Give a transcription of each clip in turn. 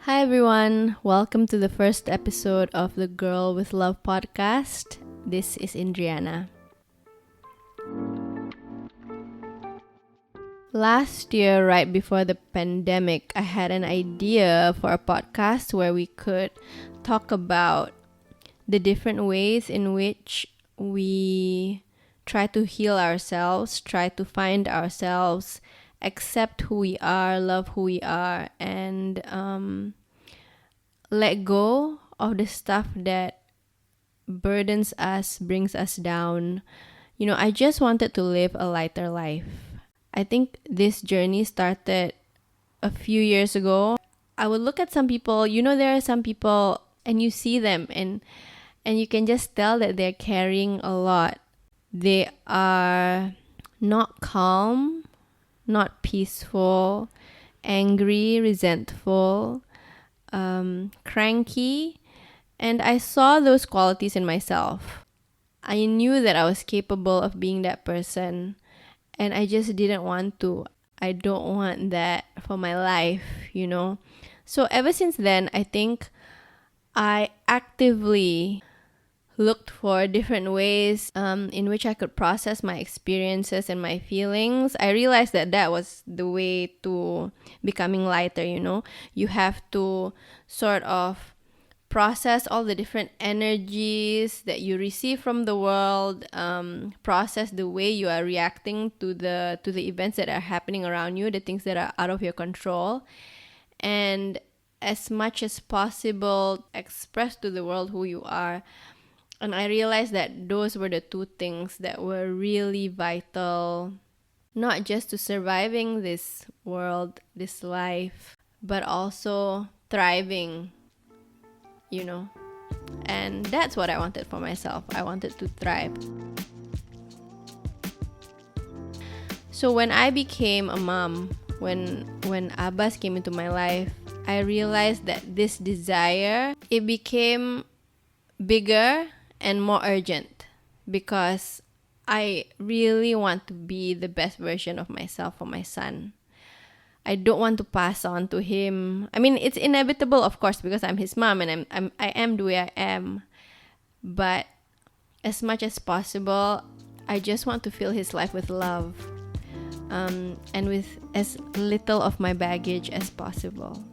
Hi everyone, welcome to the first episode of the Girl with Love podcast. This is Indriana. Last year, right before the pandemic, I had an idea for a podcast where we could talk about the different ways in which we try to heal ourselves, try to find ourselves, accept who we are, love who we are, and let go of the stuff that burdens us, brings us down. I just wanted to live a lighter life. I think this journey started a few years ago. I would look at some people, there are some people and you see them and you can just tell that they're carrying a lot. They are not calm, not peaceful, angry, resentful, cranky, and I saw those qualities in myself. I knew that I was capable of being that person, and I just didn't want to. I don't want that for my life, So ever since then, I think I actively looked for different ways in which I could process my experiences and my feelings. I realized that was the way to becoming lighter, You have to sort of process all the different energies that you receive from the world, process the way you are reacting to the events that are happening around you, the things that are out of your control, and as much as possible express to the world who you are. And I realized that those were the two things that were really vital, not just to surviving this world, this life, but also thriving, And that's what I wanted for myself. I wanted to thrive. So when I became a mom, when Abbas came into my life, I realized that this desire, it became bigger and more urgent because I really want to be the best version of myself for my son. I don't want to pass on to him. I mean, it's inevitable, of course, because I'm his mom and I am the way I am. But as much as possible, I just want to fill his life with love, and with as little of my baggage as possible.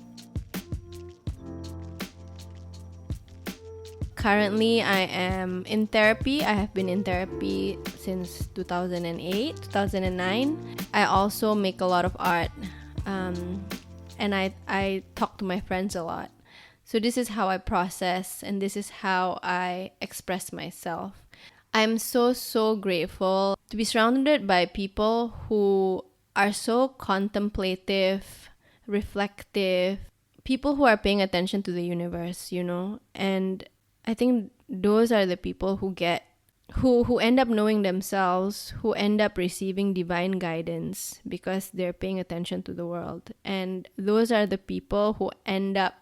Currently, I am in therapy. I have been in therapy since 2008, 2009. I also make a lot of art, and I talk to my friends a lot. So this is how I process, and this is how I express myself. I'm so grateful to be surrounded by people who are so contemplative, reflective, people who are paying attention to the universe, and I think those are the people who end up knowing themselves, who end up receiving divine guidance because they're paying attention to the world. And those are the people who end up,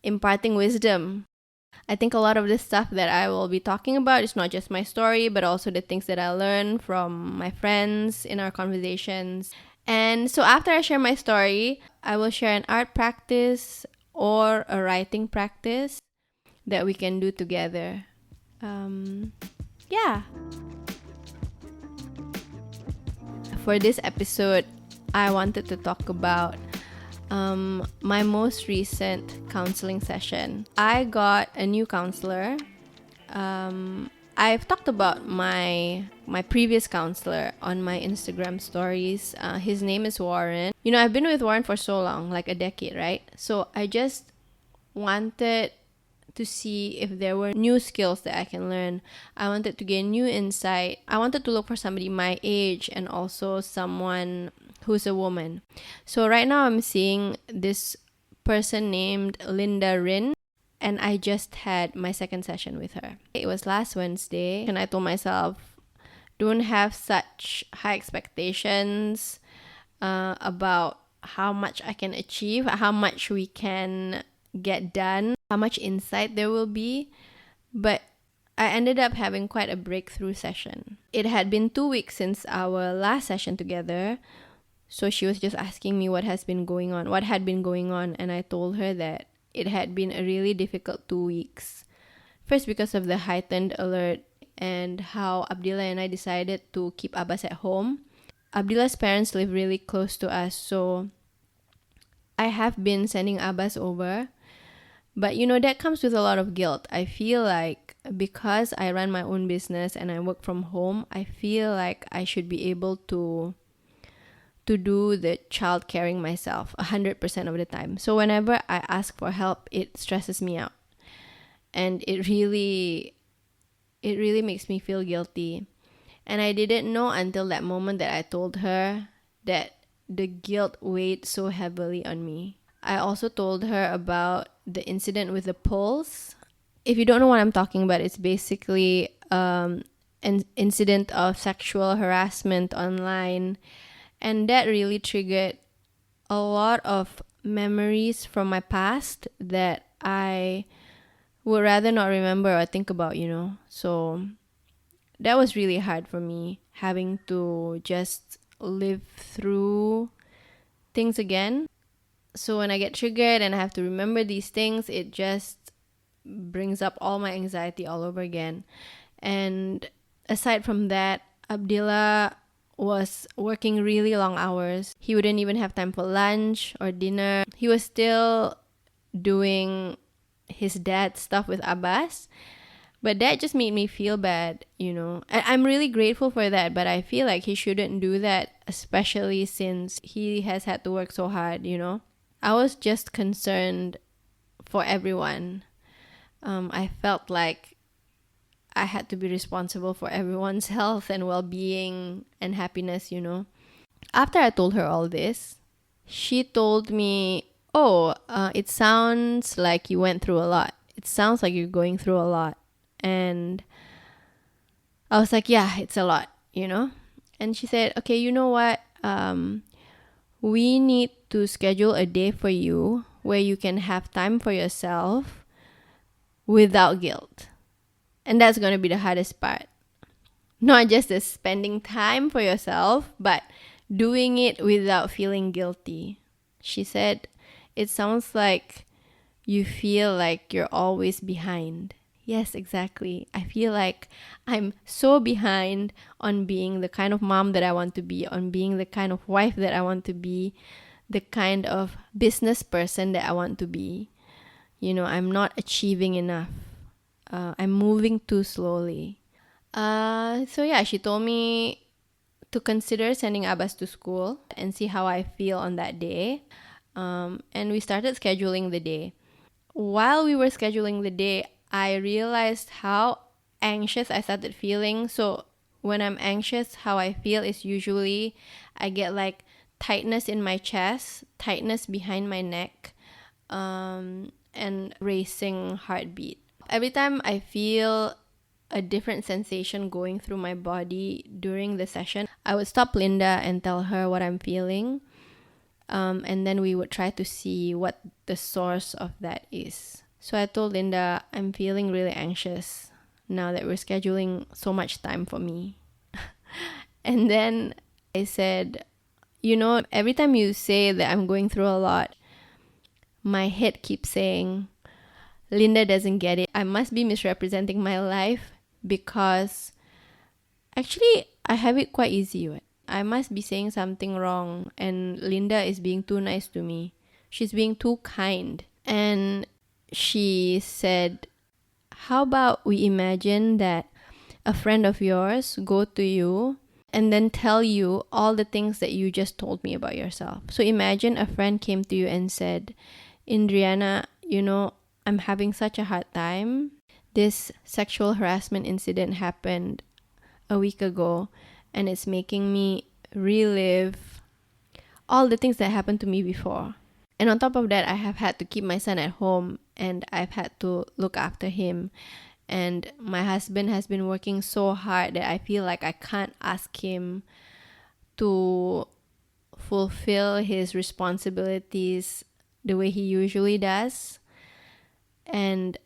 imparting wisdom. I think a lot of this stuff that I will be talking about is not just my story, but also the things that I learned from my friends in our conversations. And so after I share my story, I will share an art practice or a writing practice that we can do together. Yeah. For this episode, I wanted to talk about my most recent counseling session. I got a new counselor. I've talked about my previous counselor on my Instagram stories. His name is Warren. I've been with Warren for so long, like a decade, right? So I just wanted to see if there were new skills that I can learn. I wanted to gain new insight. I wanted to look for somebody my age and also someone who's a woman. So right now I'm seeing this person named Linda Rin, and I just had my second session with her. It was last Wednesday, and I told myself, don't have such high expectations about how much I can achieve, how much we can get done, how much insight there will be. But I ended up having quite a breakthrough session. It had been 2 weeks since our last session together, So she was just asking me what had been going on, and I told her that it had been a really difficult 2 weeks. First, because of the heightened alert and how Abdillah and I decided to keep Abbas at home. Abdillah's parents live really close to us, so I have been sending Abbas over. But that comes with a lot of guilt. I feel like because I run my own business and I work from home, I feel like I should be able to do the child caring myself 100% of the time. So whenever I ask for help, it stresses me out. And it really makes me feel guilty. And I didn't know until that moment that I told her that the guilt weighed so heavily on me. I also told her about the incident with the polls. If you don't know what I'm talking about, it's basically an incident of sexual harassment online. And that really triggered a lot of memories from my past that I would rather not remember or think about, So that was really hard for me, having to just live through things again. So when I get triggered and I have to remember these things, it just brings up all my anxiety all over again. And aside from that, Abdillah was working really long hours. He wouldn't even have time for lunch or dinner. He was still doing his dad stuff with Abbas. But that just made me feel bad, I'm really grateful for that, but I feel like he shouldn't do that, especially since he has had to work so hard, I was just concerned for everyone. I felt like I had to be responsible for everyone's health and well-being and happiness, After I told her all this, she told me, it sounds like you went through a lot. It sounds like you're going through a lot. And I was like, yeah, it's a lot, And she said, okay, you know what? We need to schedule a day for you where you can have time for yourself without guilt. And that's going to be the hardest part. Not just the spending time for yourself, but doing it without feeling guilty. She said, it sounds like you feel like you're always behind. Yes, exactly. I feel like I'm so behind on being the kind of mom that I want to be, on being the kind of wife that I want to be, the kind of business person that I want to be. I'm not achieving enough. I'm moving too slowly. So yeah, she told me to consider sending Abbas to school and see how I feel on that day. And we started scheduling the day. While we were scheduling the day, I realized how anxious I started feeling. So when I'm anxious, how I feel is usually I get like tightness in my chest, tightness behind my neck, and racing heartbeat. Every time I feel a different sensation going through my body during the session, I would stop Linda and tell her what I'm feeling. And then we would try to see what the source of that is. So I told Linda, I'm feeling really anxious now that we're scheduling so much time for me. And then I said, every time you say that I'm going through a lot, my head keeps saying, Linda doesn't get it. I must be misrepresenting my life because actually I have it quite easy. I must be saying something wrong and Linda is being too nice to me. She's being too kind. And she said, how about we imagine that a friend of yours go to you and then tell you all the things that you just told me about yourself. So imagine a friend came to you and said, Indriana, I'm having such a hard time. This sexual harassment incident happened a week ago and it's making me relive all the things that happened to me before. And on top of that, I have had to keep my son at home and I've had to look after him. And my husband has been working so hard that I feel like I can't ask him to fulfill his responsibilities the way he usually does. And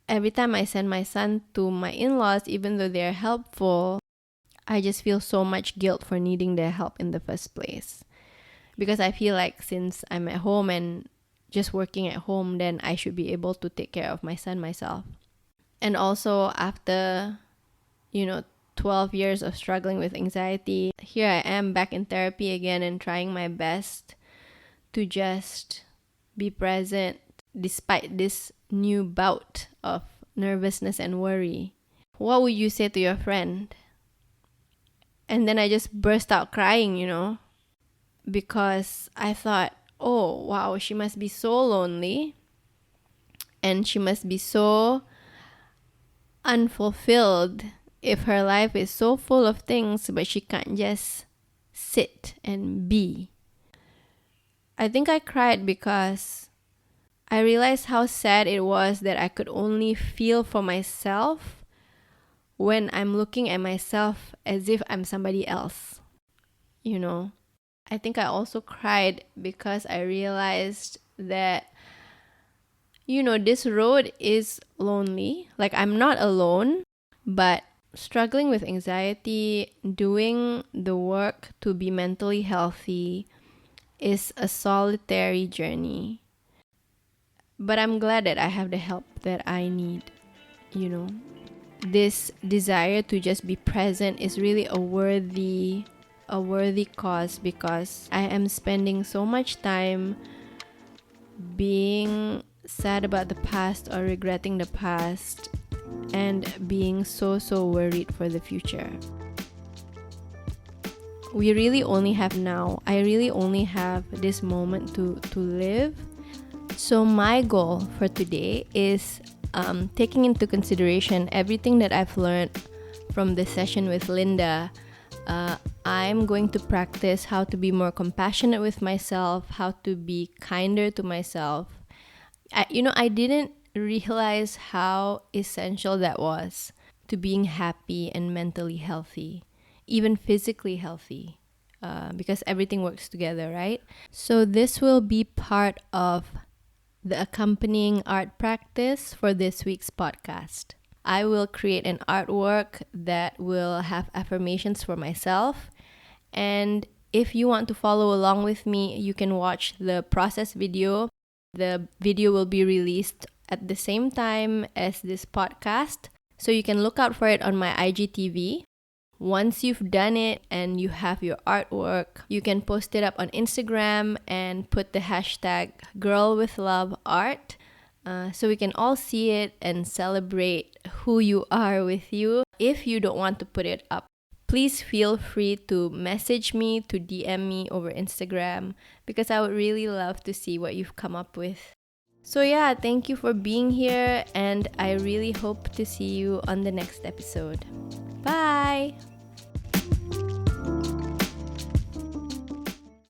every time I send my son to my in-laws, even though they're helpful, I just feel so much guilt for needing their help in the first place. Because I feel like since I'm at home and just working at home, then I should be able to take care of my son myself. And also after, 12 years of struggling with anxiety, here I am back in therapy again and trying my best to just be present despite this new bout of nervousness and worry. What would you say to your friend? And then I just burst out crying, because I thought, oh, wow, she must be so lonely and she must be so unfulfilled if her life is so full of things, but she can't just sit and be. I think I cried because I realized how sad it was that I could only feel for myself when I'm looking at myself as if I'm somebody else. I think I also cried because I realized that, this road is lonely. Like, I'm not alone, but struggling with anxiety, doing the work to be mentally healthy is a solitary journey. But I'm glad that I have the help that I need, This desire to just be present is really a worthy cause, because I am spending so much time being sad about the past or regretting the past and being so worried for the future. We really only have now. I really only have this moment to live. So my goal for today is taking into consideration everything that I've learned from this session with Linda. I'm going to practice how to be more compassionate with myself, how to be kinder to myself. I didn't realize how essential that was to being happy and mentally healthy, even physically healthy, because everything works together, right? So this will be part of the accompanying art practice for this week's podcast. I will create an artwork that will have affirmations for myself. And if you want to follow along with me, you can watch the process video. The video will be released at the same time as this podcast, so you can look out for it on my IGTV. Once you've done it and you have your artwork, you can post it up on Instagram and put the hashtag #GirlWithLoveArt, so we can all see it and celebrate who you are with you. If you don't want to put it up, please feel free to message me, to DM me over Instagram, because I would really love to see what you've come up with. So yeah, thank you for being here, and I really hope to see you on the next episode. Bye!